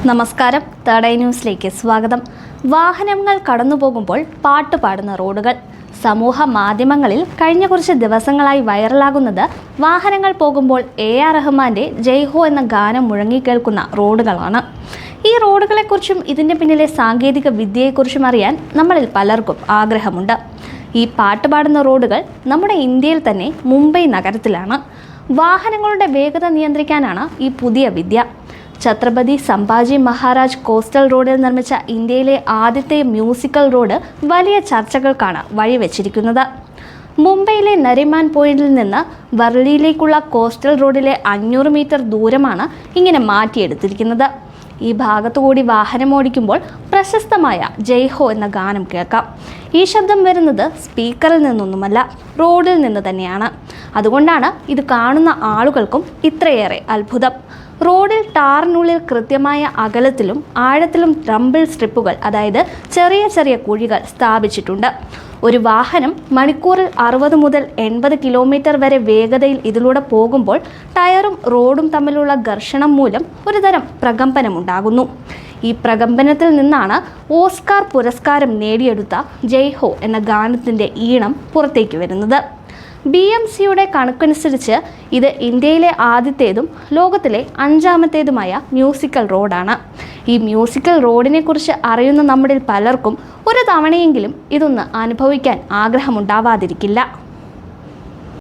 നമസ്കാരം, third eye ന്യൂസിലേക്ക് സ്വാഗതം. വാഹനങ്ങൾ കടന്നുപോകുമ്പോൾ പാട്ട് പാടുന്ന റോഡുകൾ. സമൂഹ മാധ്യമങ്ങളിൽ കഴിഞ്ഞ കുറച്ച് ദിവസങ്ങളായി വൈറലാകുന്നത് വാഹനങ്ങൾ പോകുമ്പോൾ AR റഹ്മാന്റെ ജയ് ഹോ എന്ന ഗാനം മുഴങ്ങിക്കേൾക്കുന്ന റോഡുകളാണ്. ഈ റോഡുകളെക്കുറിച്ചും ഇതിൻ്റെ പിന്നിലെ സാങ്കേതിക വിദ്യയെക്കുറിച്ചും അറിയാൻ നമ്മളിൽ പലർക്കും ആഗ്രഹമുണ്ട്. ഈ പാട്ട് പാടുന്ന റോഡുകൾ നമ്മുടെ ഇന്ത്യയിൽ തന്നെ മുംബൈ നഗരത്തിലാണ്. വാഹനങ്ങളുടെ വേഗത നിയന്ത്രിക്കാനാണ് ഈ പുതിയ വിദ്യ. ഛത്രപതി സംഭാജി മഹാരാജ് കോസ്റ്റൽ റോഡിൽ നിർമ്മിച്ച ഇന്ത്യയിലെ ആദ്യത്തെ മ്യൂസിക്കൽ റോഡ് വലിയ ചർച്ചകൾക്കാണ് വഴിവെച്ചിരിക്കുന്നത്. മുംബൈയിലെ നരിമാൻ പോയിന്റിൽ നിന്ന് വർളിയിലേക്കുള്ള കോസ്റ്റൽ റോഡിലെ 500 മീറ്റർ ദൂരമാണ് ഇങ്ങനെ മാറ്റിയെടുത്തിരിക്കുന്നത്. ഈ ഭാഗത്തുകൂടി വാഹനമോടിക്കുമ്പോൾ പ്രശസ്തമായ ജയ് ഹോ എന്ന ഗാനം കേൾക്കാം. ഈ ശബ്ദം വരുന്നത് സ്പീക്കറിൽ നിന്നൊന്നുമല്ല, റോഡിൽ നിന്ന് തന്നെയാണ്. അതുകൊണ്ടാണ് ഇത് കാണുന്ന ആളുകൾക്കും ഇത്രയേറെ അത്ഭുതം. റോഡിൽ ടാറിനുള്ളിൽ കൃത്യമായ അകലത്തിലും ആഴത്തിലും റംബിൾ സ്ട്രിപ്പുകൾ, അതായത് ചെറിയ ചെറിയ കുഴികൾ സ്ഥാപിച്ചിട്ടുണ്ട്. ഒരു വാഹനം മണിക്കൂറിൽ 60 മുതൽ 80 കിലോമീറ്റർ വരെ വേഗതയിൽ ഇതിലൂടെ പോകുമ്പോൾ ടയറും റോഡും തമ്മിലുള്ള ഘർഷണം മൂലം ഒരുതരം പ്രകമ്പനമുണ്ടാകുന്നു. ഈ പ്രകമ്പനത്തിൽ നിന്നാണ് ഓസ്കാർ പുരസ്കാരം നേടിയെടുത്ത ജയ് ഹോ എന്ന ഗാനത്തിൻ്റെ ഈണം പുറത്തേക്ക് വരുന്നത്. BMCയുടെ കണക്കനുസരിച്ച് ഇത് ഇന്ത്യയിലെ ആദ്യത്തേതും ലോകത്തിലെ 5ാമത്തേതുമായ മ്യൂസിക്കൽ റോഡാണ്. ഈ മ്യൂസിക്കൽ റോഡിനെ കുറിച്ച് അറിയുന്ന നമ്മളിൽ പലർക്കും ഒരു തവണയെങ്കിലും ഇതൊന്ന് അനുഭവിക്കാൻ ആഗ്രഹമുണ്ടാവാതിരിക്കില്ല.